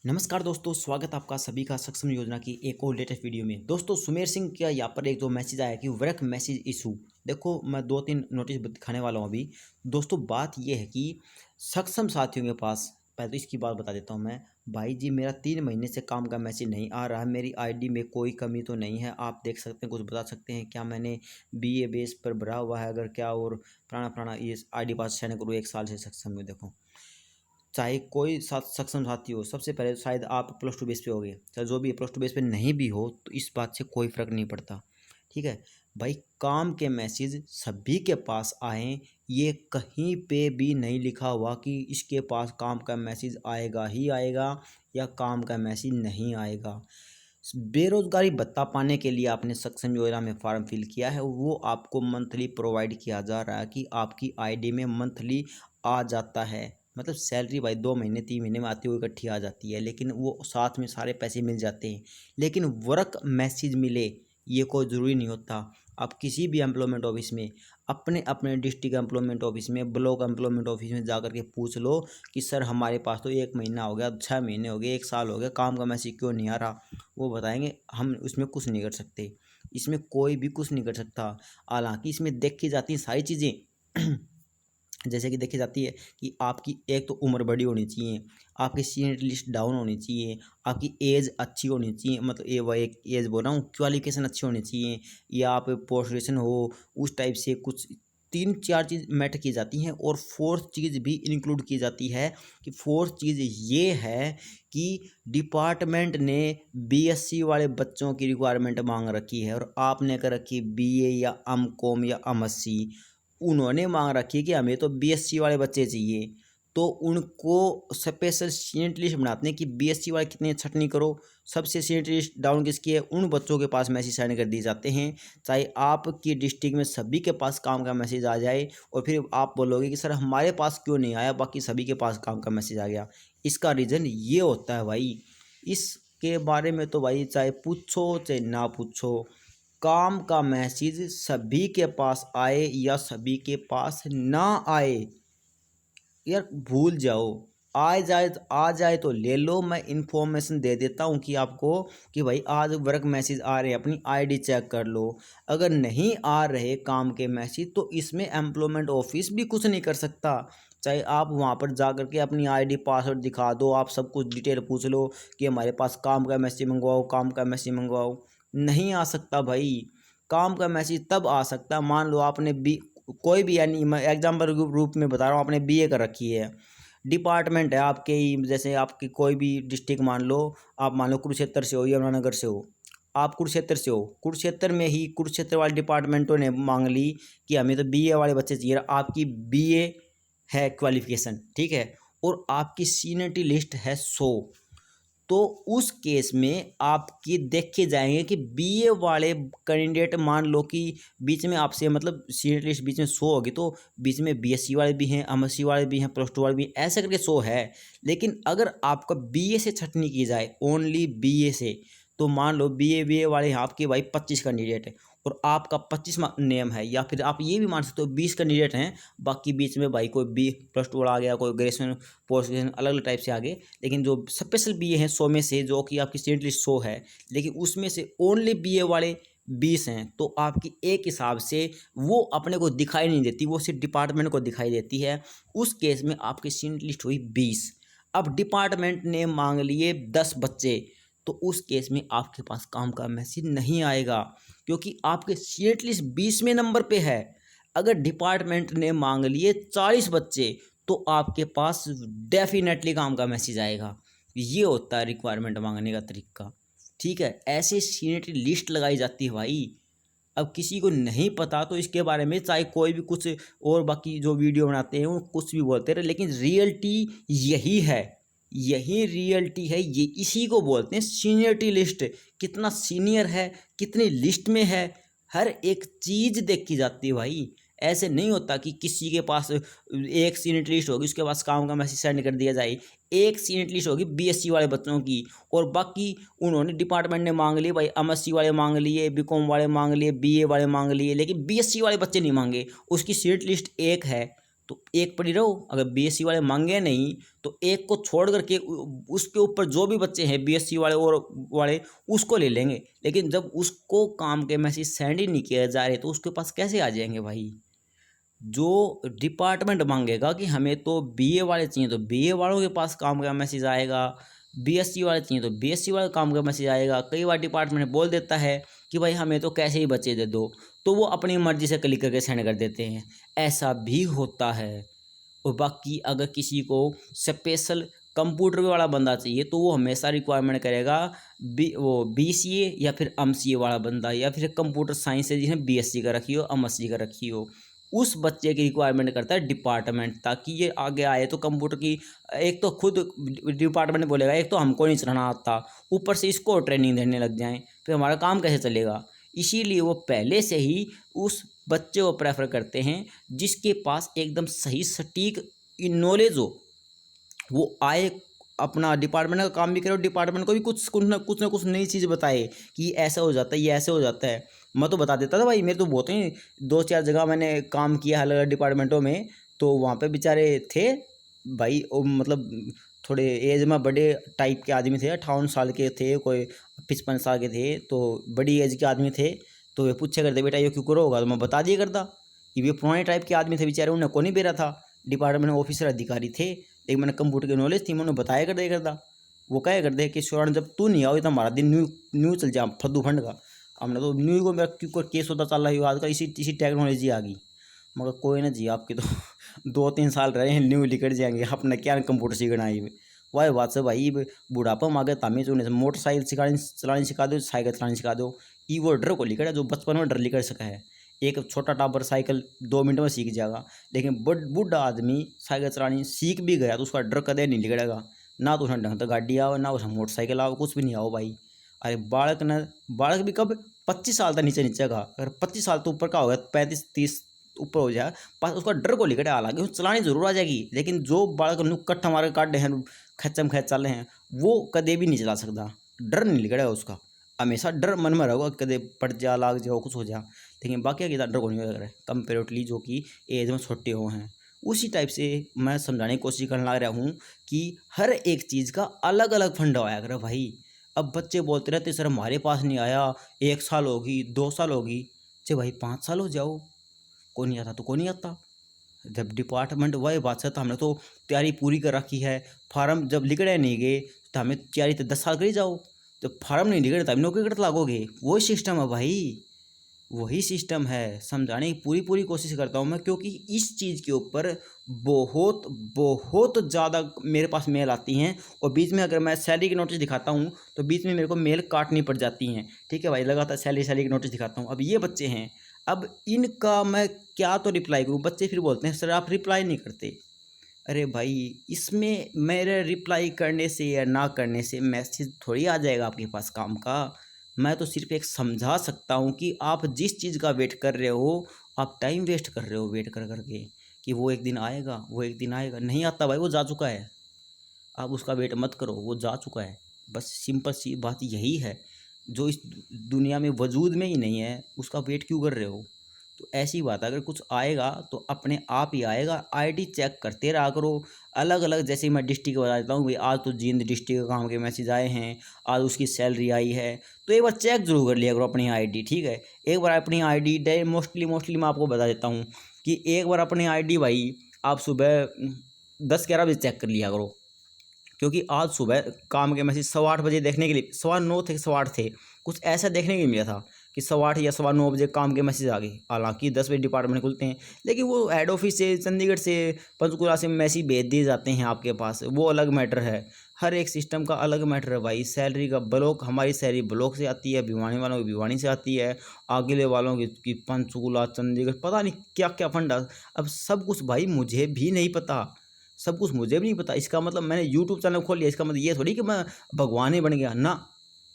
नमस्कार दोस्तों, स्वागत आपका सभी का सक्षम योजना की एक और लेटेस्ट वीडियो में। दोस्तों, सुमेर सिंह का यहाँ पर एक जो मैसेज आया कि वर्क मैसेज इशू। देखो, मैं 2-3 नोटिस दिखाने वाला हूँ अभी। दोस्तों, बात ये है कि सक्षम साथियों के पास पहले तो इसकी बात बता देता हूँ मैं। भाई जी, मेरा 3 महीने से काम का मैसेज नहीं आ रहा है। मेरी आईडी में कोई कमी तो नहीं है, आप देख सकते हैं। कुछ बता सकते हैं क्या मैंने बीए बेस पर भरा हुआ है अगर क्या, और पुराना ये आईडी पास सेंड करूँ 1 साल से सक्षम में। देखो, चाहे कोई सक्षम साथी हो, सबसे पहले तो शायद आप +2 बेस पे होगे, चाहे जो भी +2 बेस पे नहीं भी हो तो इस बात से कोई फ़र्क नहीं पड़ता। ठीक है भाई, काम के मैसेज सभी के पास आए, ये कहीं पे भी नहीं लिखा हुआ कि इसके पास काम का मैसेज आएगा ही आएगा या काम का मैसेज नहीं आएगा। बेरोजगारी भत्ता पाने के लिए आपने सक्षम योजना में फॉर्म फिल किया है, वो आपको मंथली प्रोवाइड किया जा रहा है कि आपकी आईडी में मंथली आ जाता है। मतलब सैलरी भाई 2 महीने 3 महीने में आती हुई इकट्ठी आ जाती है, लेकिन वो साथ में सारे पैसे मिल जाते हैं। लेकिन वर्क मैसेज मिले ये कोई ज़रूरी नहीं होता। आप किसी भी एम्प्लॉयमेंट ऑफिस में, अपने अपने डिस्ट्रिक्ट एम्प्लॉयमेंट ऑफिस में, ब्लॉक एम्प्लॉयमेंट ऑफिस में जा कर के पूछ लो कि सर हमारे पास तो 1 महीना हो गया, 6 महीने हो गए, 1 साल हो गया, काम का मैसेज क्यों नहीं आ रहा। वो बताएंगे हम उसमें कुछ नहीं कर सकते, इसमें कोई भी कुछ नहीं कर सकता। हालांकि इसमें देखी जाती हैं सारी चीज़ें जैसे कि देखी जाती है कि आपकी एक तो उम्र बड़ी होनी चाहिए, आपकी सीनियर लिस्ट डाउन होनी चाहिए, आपकी एज अच्छी होनी चाहिए, मतलब ये वह एक एज बोल रहा हूँ, क्वालिफिकेशन अच्छी होनी चाहिए, या आप पोस्ट ग्रेजुएशन हो उस टाइप से कुछ 3-4 चीज़ मैटर की जाती हैं। और फोर्थ चीज़ भी इंक्लूड की जाती है कि फोर्थ चीज़ ये है कि डिपार्टमेंट ने बीएससी वाले बच्चों की रिक्वायरमेंट मांग रखी है और आपने कर रखी बीए या एमकॉम या एमएससी। उन्होंने मांग रखी है कि हमें तो बीएससी वाले बच्चे चाहिए, तो उनको स्पेशल सीनियर लिस्ट बनाते हैं कि बीएससी वाले कितने छटनी करो। सबसे सीनियर लिस्ट डाउन किसकी है, उन बच्चों के पास मैसेज सेंड कर दिए जाते हैं। चाहे आपकी डिस्ट्रिक्ट में सभी के पास काम का मैसेज आ जाए और फिर आप बोलोगे कि सर हमारे पास क्यों नहीं आया, बाकी सभी के पास काम का मैसेज आ गया। इसका रीज़न ये होता है भाई। इसके बारे में तो भाई चाहे पूछो चाहे ना पूछो, काम का मैसेज सभी के पास आए या सभी के पास ना आए, यार भूल जाओ। आ जाए तो ले लो। मैं इन्फॉर्मेशन दे देता हूँ कि आपको कि भाई आज वर्क मैसेज आ रहे हैं, अपनी आईडी चेक कर लो। अगर नहीं आ रहे काम के मैसेज तो इसमें एम्प्लॉयमेंट ऑफिस भी कुछ नहीं कर सकता। चाहे आप वहाँ पर जा कर के अपनी आईडी पासवर्ड दिखा दो, आप सब कुछ डिटेल पूछ लो कि हमारे पास काम का मैसेज मंगवाओ, काम का मैसेज मंगवाओ, नहीं आ सकता भाई। काम का मैसेज तब आ सकता है, मान लो आपने बी कोई भी, यानी मैं एग्जाम्पल रूप में बता रहा हूँ, आपने बीए कर रखी है, डिपार्टमेंट है आपके ही, जैसे आपकी कोई भी डिस्ट्रिक्ट मान लो, आप मान लो कुरुक्षेत्र से हो, यमुनानगर से हो, आप कुरुक्षेत्र से हो, कुरुक्षेत्र में ही कुरुक्षेत्र वाले डिपार्टमेंटों ने मांग ली कि हमें तो बीए वाले बच्चे चाहिए। आपकी बीए है क्वालिफिकेशन, ठीक है, और आपकी सीनियरिटी लिस्ट है 100, तो उस केस में आपकी देखे जाएंगे कि बीए वाले कैंडिडेट, मान लो कि बीच में आपसे, मतलब सीनियर लिस्ट बीच में 100 होगी, तो बीच में बीएससी वाले भी हैं, एमएससी वाले भी हैं, +2 वाले भी हैं, ऐसे करके 100 है। लेकिन अगर आपका बीए से छटनी की जाए, ओनली बीए से, तो मान लो बीए वाले हैं आपके भाई 25 कैंडिडेट है और आपका 25 नेम है, या फिर आप ये भी मान सकते हो 20 कैंडिडेट हैं, बाकी बीच में भाई कोई +2 वाला आ गया, कोई ग्रेजुएशन पोस्ट ग्रेजुएशन अलग अलग टाइप से आ गए। लेकिन जो स्पेशल बीए हैं 100 में से, जो कि आपकी स्टेट लिस्ट 100 है, लेकिन उसमें से ओनली बीए वाले 20 हैं, तो आपकी एक हिसाब से वो अपने को दिखाई नहीं देती, वो सिर्फ डिपार्टमेंट को दिखाई देती है। उस केस में आपकी सीट लिस्ट हुई 20। अब डिपार्टमेंट ने मांग लिए 10 बच्चे, तो उस केस में आपके पास काम का मैसेज नहीं आएगा, क्योंकि आपके सीट लिस्ट 20वें नंबर पे है। अगर डिपार्टमेंट ने मांग लिए 40 बच्चे, तो आपके पास डेफिनेटली काम का मैसेज आएगा। ये होता है रिक्वायरमेंट मांगने का तरीका। ठीक है, ऐसे सीनियरिटी लिस्ट लगाई जाती है भाई। अब किसी को नहीं पता तो इसके बारे में चाहे कोई भी कुछ और बाकी जो वीडियो बनाते हैं वो कुछ भी बोलते रहे, लेकिन रियलिटी यही है, यही रियलिटी है। ये इसी को बोलते हैं सीनियरिटी लिस्ट। कितना सीनियर है, कितनी लिस्ट में है, हर एक चीज़ देखी जाती है भाई। ऐसे नहीं होता कि किसी के पास एक सीनियर लिस्ट होगी, उसके पास काम का मैसेज सेंड कर दिया जाए। एक सीनियर लिस्ट होगी बीएससी वाले बच्चों की, और बाकी उन्होंने डिपार्टमेंट ने मांग लिए भाई, एमएससी वाले मांग लिए, बीकॉम वाले मांग लिए, बीए वाले मांग लिए, लेकिन बीएससी वाले बच्चे नहीं मांगे, उसकी सीनियर लिस्ट एक है, तो एक पढ़ी रहो। अगर बीएससी वाले मांगे नहीं तो एक को छोड़ करके उसके ऊपर जो भी बच्चे हैं बीएससी वाले और वाले उसको ले लेंगे। लेकिन जब उसको काम के मैसेज सेंड ही नहीं किया जा रहे तो उसके पास कैसे आ जाएंगे भाई। जो डिपार्टमेंट मांगेगा कि हमें तो बीए वाले चाहिए तो बीए वालों के पास काम का मैसेज आएगा, बीएससी वाले चाहिए तो बीएससी वाले काम का मैसेज आएगा। कई बार डिपार्टमेंट बोल देता है कि भाई हमें तो कैसे ही बच्चे दे दो, तो वो अपनी मर्जी से क्लिक करके सेंड कर देते हैं, ऐसा भी होता है। और बाकी अगर किसी को स्पेशल कंप्यूटर वाला बंदा चाहिए तो वो हमेशा रिक्वायरमेंट करेगा वो बीसीए या फिर एमसीए वाला बंदा, या फिर कंप्यूटर साइंस से जिसने बीएससी का रखी हो एमएससी का रखी हो, उस बच्चे की रिक्वायरमेंट करता है डिपार्टमेंट, ताकि ये आगे आए तो कंप्यूटर की एक तो खुद डिपार्टमेंट बोलेगा एक तो हमको नहीं चलाना आता, ऊपर से इसको ट्रेनिंग देने लग जाएं, फिर हमारा काम कैसे चलेगा। इसीलिए वो पहले से ही उस बच्चे को प्रेफर करते हैं जिसके पास एकदम सही सटीक नॉलेज हो, वो आए अपना डिपार्टमेंट का काम भी करे और डिपार्टमेंट को भी कुछ नई चीज़ बताए कि ऐसा हो जाता है, ये ऐसे हो जाता है। मैं तो बता देता था भाई, मेरे तो बहुत ही 2-4 जगह मैंने काम किया अलग अलग डिपार्टमेंटों में, तो वहाँ पे बेचारे थे भाई मतलब थोड़े एज में बड़े टाइप के आदमी थे, 58 साल के थे, कोई 55 साल के थे, तो बड़ी एज के आदमी थे। तो वे पूछे करते बेटा ये क्यों करो होगा, तो मैं बता दिया करता कि ये पुराने टाइप के आदमी थे बेचारे, उन्हें को नहीं बेरा था, डिपार्टमेंट ऑफिसर अधिकारी थे, लेकिन मैंने कंप्यूटर की नॉलेज थी, मैं उन्हें बताया कर दे करता। वो कहे कर दे कि स्वर्ण जब तू नहीं आओ तो हमारा दिन न्यू न्यू चल जा फद्दू फंड का। हमने तो न्यू को मेरा क्यों केस होता चल रहा है आजकल, इसी टेक्नोलॉजी आ गई। मगर कोई ना जी, आपके तो 2-3 साल रहे हैं न्यू निकल जाएंगे, अपना क्या कंप्यूटर सीखना है। वाह बात से भाई, बुढ़ापा मांगे तामी चुने से मोटरसाइकिल चलानी सिखा दो, साइकिल चलानी सिखा दो, ई वो डर को लिखा है जो बचपन में डर लिखा सका है। एक छोटा टाबर साइकिल 2 मिनट में सीख जाएगा, लेकिन बुढ़ा आदमी साइकिल चलानी सीख भी गया तो उसका डर कदे नहीं निकलेगा, ना तो उसने ढंग से गाड़ी आओ ना उसने मोटरसाइकिल आओ, कुछ भी नहीं आओ भाई। अरे बालक भी कब 25 साल तक नीचे नीचे का, अगर 25 साल तो ऊपर का होगा 35-30 ऊपर हो जाए बस उसका डर को लेकर, हालांकि चलानी जरूर आ जाएगी, लेकिन जो बालक नुक्कट हमारे काटे हैं खच्चम खच चल रहे हैं वो कदे भी नहीं चला सकता, डर नहीं निकलेगा उसका, हमेशा डर मन में रहेगा कदे पड़ जा लाग जाओ कुछ हो जा। लेकिन बाकी की डर को नहीं लग रहा है कंपेरेटिवली जो कि एज में छोटे हो हैं। उसी टाइप से मैं समझाने की कोशिश करने लग रहा हूँ कि हर एक चीज़ का अलग अलग फंडा आया करे भाई। अब बच्चे बोलते रहते सर हमारे पास नहीं आया, 1 साल होगी 2 साल होगी, चे भाई 5 साल हो जाओ, को नहीं आता तो को नहीं आता। जब डिपार्टमेंट वही बात है तो हमने तो तैयारी पूरी कर रखी है, फार्म जब लिखड़े नहीं गए तो हमें तैयारी तो 10 साल कर ही जाओ, जब फार्म नहीं निकले तब नौकरी करते लागोगे, वही सिस्टम है भाई, वही सिस्टम है। समझाने की पूरी कोशिश करता हूँ मैं, क्योंकि इस चीज़ के ऊपर बहुत बहुत ज़्यादा मेरे पास मेल आती हैं, और बीच में अगर मैं सैलरी की नोटिस दिखाता हूँ तो बीच में मेरे को मेल काटनी पड़ जाती हैं। ठीक है भाई, लगातार सैलरी की नोटिस दिखाता हूँ। अब ये बच्चे हैं, अब इनका मैं क्या तो रिप्लाई करूँ, बच्चे फिर बोलते हैं सर आप रिप्लाई नहीं करते। अरे भाई, इसमें मेरे रिप्लाई करने से या ना करने से मैसेज थोड़ी आ जाएगा आपके पास काम का। मैं तो सिर्फ एक समझा सकता हूँ कि आप जिस चीज़ का वेट कर रहे हो आप टाइम वेस्ट कर रहे हो वेट कर करके, कि वो एक दिन आएगा वो एक दिन आएगा, नहीं आता भाई, वो जा चुका है। आप उसका वेट मत करो, वो जा चुका है। बस सिंपल सी बात यही है, जो इस दुनिया में वजूद में ही नहीं है उसका वेट क्यों कर रहे हो। तो ऐसी बात है, अगर कुछ आएगा तो अपने आप ही आएगा, आईडी चेक करते रहा करो अलग अलग। जैसे मैं डिस्ट्रिक्ट बता देता हूँ भाई, आज तो जींद डिस्ट्रिक्ट का काम के मैसेज आए हैं, आज उसकी सैलरी आई है, तो एक बार चेक जरूर कर लिया करो अपनी आईडी। ठीक है, एक बार अपनी आईडी मोस्टली मैं आपको बता देता हूँ कि एक बार अपनी आईडी भाई आप सुबह 10-11 बजे चेक कर लिया करो, क्योंकि आज सुबह काम के मैसेज 8:15 देखने के लिए 9:15 थे 8:15 थे, कुछ ऐसा देखने के लिए मिला था कि 8:15 या 9:15 काम के मैसेज आ गए। हालांकि 10 बजे डिपार्टमेंट खुलते हैं, लेकिन वो हेड ऑफिस से चंडीगढ़ से पंचकुला से मैसेज भेज दिए जाते हैं आपके पास, वो अलग मैटर है। हर एक सिस्टम का अलग मैटर है भाई। सैलरी का ब्लॉक, हमारी सैलरी ब्लॉक से आती है, भिवानी वालों की भिवानी से आती है, आगले वालों की पंचकुला चंडीगढ़, पता नहीं क्या क्या फंडा। अब सब कुछ भाई मुझे भी नहीं पता, सब कुछ मुझे भी नहीं पता। इसका मतलब मैंने यूट्यूब चैनल खोल लिया इसका मतलब ये थोड़ी कि मैं भगवान ही बन गया ना।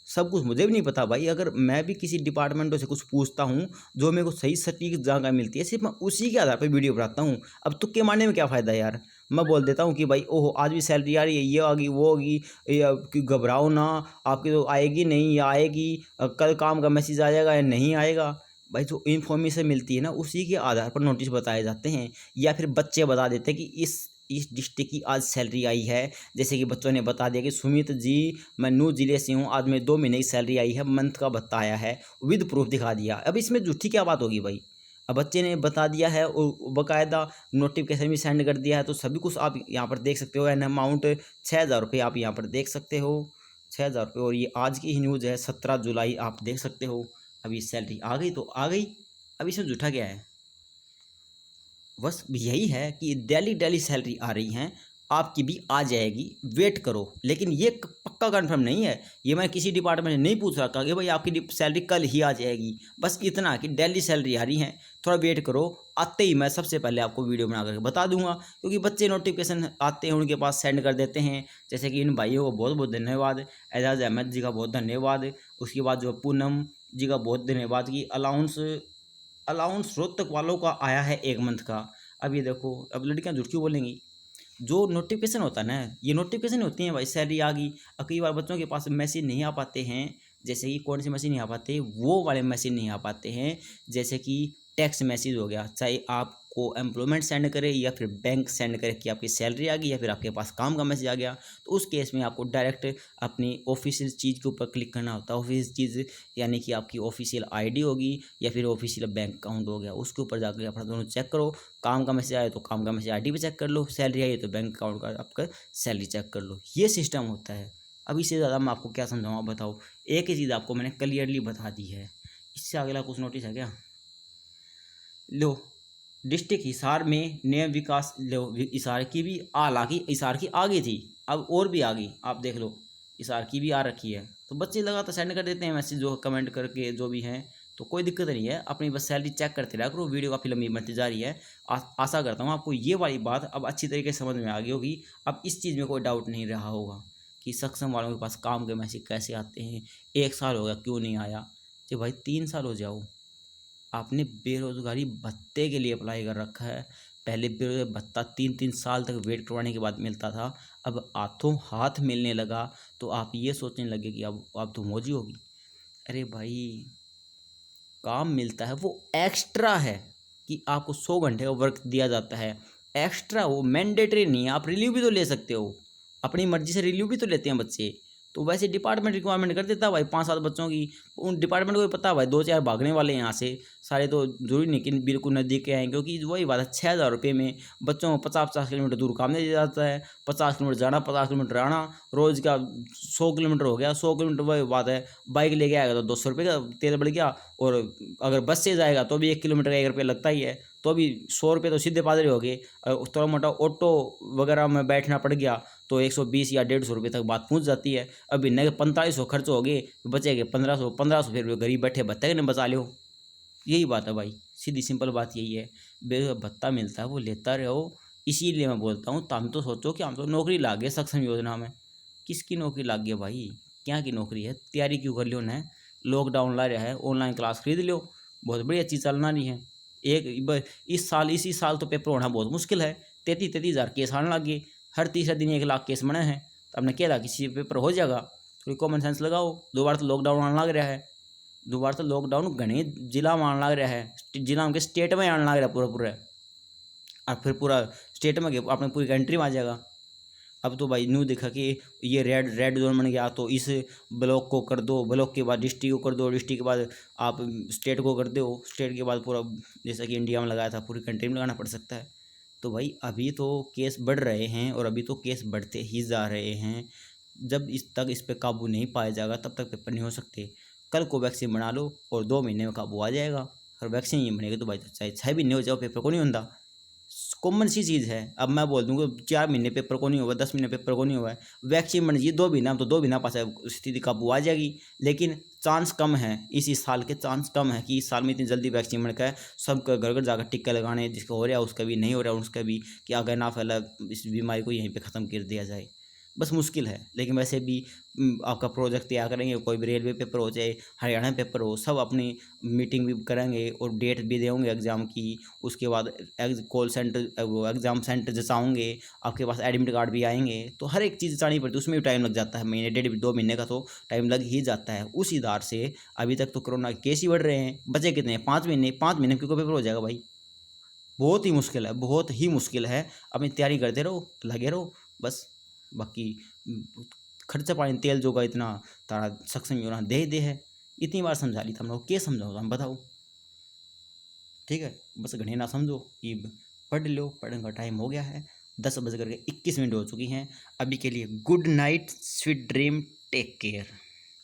सब कुछ मुझे भी नहीं पता भाई। अगर मैं भी किसी डिपार्टमेंटों से कुछ पूछता हूँ जो मेरे को सही सटीक जानकारी मिलती है, सिर्फ मैं उसी के आधार पर वीडियो बनाता हूँ। अब तुक्के मारने में क्या फ़ायदा यार। मैं बोल देता हूँ कि भाई ओहो आज भी सैलरी आ रही है, ये होगी वो होगी, या कि घबराओ ना, आपकी तो आएगी नहीं या आएगी, कल काम का मैसेज आ जाएगा या नहीं आएगा। भाई जो इन्फॉर्मेशन मिलती है ना उसी के आधार पर नोटिस बताए जाते हैं, या फिर बच्चे बता देते हैं कि इस डिस्ट्रिक्ट की आज सैलरी आई है। जैसे कि बच्चों ने बता दिया कि सुमित जी मैं नूह जिले से हूँ, आज मेरे 2 महीने की सैलरी आई है, मंथ का भत्ता आया है, विद प्रूफ दिखा दिया। अब इसमें झूठी क्या बात होगी भाई। अब बच्चे ने बता दिया है और बाकायदा नोटिफिकेशन भी सेंड कर दिया है, तो सभी कुछ आप यहाँ पर देख सकते हो। एंड अमाउंट 6,000 रुपये आप यहाँ पर देख सकते हो, 6,000 रुपये। और ये आज की ही न्यूज़ है, 17 जुलाई, आप देख सकते हो। अभी सैलरी आ गई तो आ गई, अब इसमें झूठा क्या है। बस यही है कि डेली डेली सैलरी आ रही हैं, आपकी भी आ जाएगी, वेट करो। लेकिन ये पक्का कंफर्म नहीं है, ये मैं किसी डिपार्टमेंट से नहीं पूछ रखा कि भाई आपकी सैलरी कल ही आ जाएगी। बस इतना कि डेली सैलरी आ रही है, थोड़ा वेट करो, आते ही मैं सबसे पहले आपको वीडियो बना करके बता दूंगा। क्योंकि बच्चे नोटिफिकेशन आते हैं उनके पास सेंड कर देते हैं। जैसे कि इन भाइयों को बहुत बहुत धन्यवाद, एजाज अहमद जी का बहुत धन्यवाद, उसके बाद जो पूनम जी का बहुत धन्यवाद कि अलाउंस अलाउंस रोहतक वालों का आया है 1 मंथ का। अब ये देखो, अब लड़कियां झूठ क्यों बोलेंगी। जो नोटिफिकेशन होता है ना, ये नोटिफिकेशन होती है भाई, सैलरी आ गई। अब कई बार बच्चों के पास मैसेज नहीं आ पाते हैं। जैसे कि कौन से मैसेज नहीं आ पाते, वो वाले मैसेज नहीं आ पाते हैं। जैसे कि टेक्स्ट मैसेज हो गया, चाहे आपको एम्प्लॉयमेंट सेंड करे या फिर बैंक सेंड करे कि आपकी सैलरी आ गई, या फिर आपके पास काम का मैसेज आ गया, तो उस केस में आपको डायरेक्ट अपनी ऑफिशियल चीज़ के ऊपर क्लिक करना होता है। ऑफिशियल चीज़ यानी कि आपकी ऑफिशियल आईडी होगी या फिर ऑफिशियल बैंक अकाउंट हो गया, उसके ऊपर जाकर अपना दोनों चेक करो। काम का मैसेज आया तो काम का मैसेज आईडी पे चेक कर लो, सैलरी आई तो बैंक अकाउंट का आपका सैलरी चेक कर लो। ये सिस्टम होता है। अब इससे ज़्यादा मैं आपको क्या समझाऊँ, आप बताओ। एक ही चीज़ आपको मैंने क्लियरली बता दी है, इससे अगला कुछ नोटिस है क्या। लो, डिस्ट्रिक्ट हिसार में नियम विकास, लो हिसार की भी हालांकि हिसार की आगे थी, अब और भी आ गई, आप देख लो हिसार की भी आ रखी है। तो बच्चे लगातार सेंड कर देते हैं मैसेज, जो कमेंट करके जो भी हैं, तो कोई दिक्कत नहीं है, अपनी बस सैलरी चेक करते रहा करो। वीडियो काफ़ी लंबी बनती जा रही है। आशा करता हूँ आपको ये वाली बात अब अच्छी तरीके से समझ में आ गई होगी। अब इस चीज़ में कोई डाउट नहीं रहा होगा कि सक्षम वालों के पास काम के मैसेज कैसे आते हैं। 1 साल हो गया क्यों नहीं आया, तो भाई 3 साल हो जाओ, आपने बेरोज़गारी भत्ते के लिए अप्लाई कर रखा है। पहले बेरोज़गारी भत्ता 3-3 साल तक वेट करवाने के बाद मिलता था, अब हाथों हाथ मिलने लगा, तो आप ये सोचने लगे कि अब तो मौजी होगी। अरे भाई, काम मिलता है वो एक्स्ट्रा है कि आपको 100 घंटे का वर्क दिया जाता है, एक्स्ट्रा, वो मैंडेटरी नहीं है। आप रिलीव भी तो ले सकते हो, अपनी मर्जी से रिलीव भी तो लेते हैं बच्चे। तो वैसे डिपार्टमेंट रिक्वायरमेंट कर देता है भाई 5-7 बच्चों की। उन डिपार्टमेंट को भी पता है भाई 2-4 भागने वाले हैं यहाँ से, सारे तो जरूरी नहीं कि बिल्कुल नज़दीक के आएंगे। क्योंकि वही बात है, 6,000 रुपये में बच्चों को 50-50 किलोमीटर दूर काम दे दिया जाता है। 50 किलोमीटर जाना, 50 किलोमीटर आना, रोज़ का 100 किलोमीटर हो गया। 100 किलोमीटर वही बात है, बाइक लेके आएगा तो 200 रुपये का तेल बढ़ गया, और अगर बस से जाएगा तो भी 1 किलोमीटर का 1 रुपया लगता ही है, तो भी 100 रुपये तो सीधे पादरे हो गए। थोड़ा मोटा ऑटो वगैरह में बैठना पड़ गया तो 120 या 150 रुपये तक बात पहुंच जाती है। अब इन्हें 4500 खर्च हो गए, बचेंगे 1500 फिर गरीब बैठे भत्ते ने बचा लो। यही बात है भाई, सीधी सिंपल बात यही है। भत्ता मिलता है वो लेता रहो। इसीलिए मैं बोलता हूँ, तुम तो सोचो कि हम तो नौकरी लाग गए सक्षम योजना में। किसकी नौकरी लाग गई भाई, क्या की नौकरी है, तैयारी क्यों कर लियो ना। लॉकडाउन ला रहा है, ऑनलाइन क्लास खरीद लो, बहुत बढ़िया चीज़ चलना नहीं है। इसी साल तो पेपर होना बहुत मुश्किल है। 33,000 केस आने लग गए, हर तीसरे दिन 1 लाख केस बने हैं। तो हमने क्या किसी पेपर हो जाएगा, थोड़ी कॉमन सेंस लगाओ। 2 बार तो लॉकडाउन आने लग रहा है, 2 बार तो लॉकडाउन घने जिला में आने लग रहा है, जिला के स्टेट में आने लग रहा है पूरा पूरा, और फिर पूरा स्टेट में अपने पूरी कंट्री में आ जाएगा। अब तो भाई न्यू देखा कि ये रेड रेड जोन बन गया, तो इस ब्लॉक को कर दो, ब्लॉक के बाद डिस्ट्रिक्ट को कर दो, डिस्ट्रिक्ट के बाद आप स्टेट को कर दो, स्टेट के बाद पूरा, जैसा कि इंडिया में लगाया था पूरी कंट्री में लगाना पड़ सकता है। तो भाई अभी तो केस बढ़ रहे हैं, और अभी तो केस बढ़ते ही जा रहे हैं। जब इस पर काबू नहीं पाया जाएगा तब तक पेपर नहीं हो सकते। कल को वैक्सीन बना लो और 2 महीने में काबू आ जाएगा। और वैक्सीन नहीं बनेगी तो भाई तो चाहे 6 महीने हो जाओ, पेपर को नहीं होता। कॉमन सी चीज़ है। अब मैं बोल दूँगा 4 महीने पेपर को नहीं हुआ, 10 महीने पेपर को नहीं हुआ है, वैक्सीन बन जाए 2 महीना, तो 2 महीना पास स्थिति काबू आ जाएगी। लेकिन चांस कम है, इसी साल के चांस कम है कि इस साल में इतनी जल्दी वैक्सीन बन के सबका घर घर जाकर टिक्का लगाने, जिसका हो रहा है उसका भी, नहीं हो रहा है उसका भी, कि अगर ना फैला इस बीमारी को यहीं पे ख़त्म कर दिया जाए। बस मुश्किल है, लेकिन वैसे भी आपका प्रोजेक्ट तैयार करेंगे, कोई भी रेलवे पेपर हो चाहे हरियाणा पेपर हो, सब अपनी मीटिंग भी करेंगे और डेट भी देंगे एग्ज़ाम की। उसके बाद कॉल सेंटर वो एग्ज़ाम सेंटर जचाओगे, आपके पास एडमिट कार्ड भी आएंगे, तो हर एक चीज़ जचानी पड़ती है, उसमें भी टाइम लग जाता है, महीने 1.5 2 महीने का तो टाइम लग ही जाता है। उस हिसाब से अभी तक तो कोरोना के केस ही बढ़ रहे हैं, बचे कितने हैं 5 महीने, 5 महीने में क्योंकि पेपर हो जाएगा भाई। बहुत ही मुश्किल है, बहुत ही मुश्किल है। अपनी तैयारी करते रहो, लगे रहो बस। बाकी खर्चा पानी तेल जोगा इतना तारा सक्षम योजना दे ही दे है। इतनी बार समझा ली था हम लोग, क्या समझाओ हम बताओ। ठीक है, बस घने ना समझो कि पढ़ लो, पढ़ने का टाइम हो गया है, 10 बज करके 21 मिनट हो चुकी हैं। अभी के लिए good night, sweet dream, take care.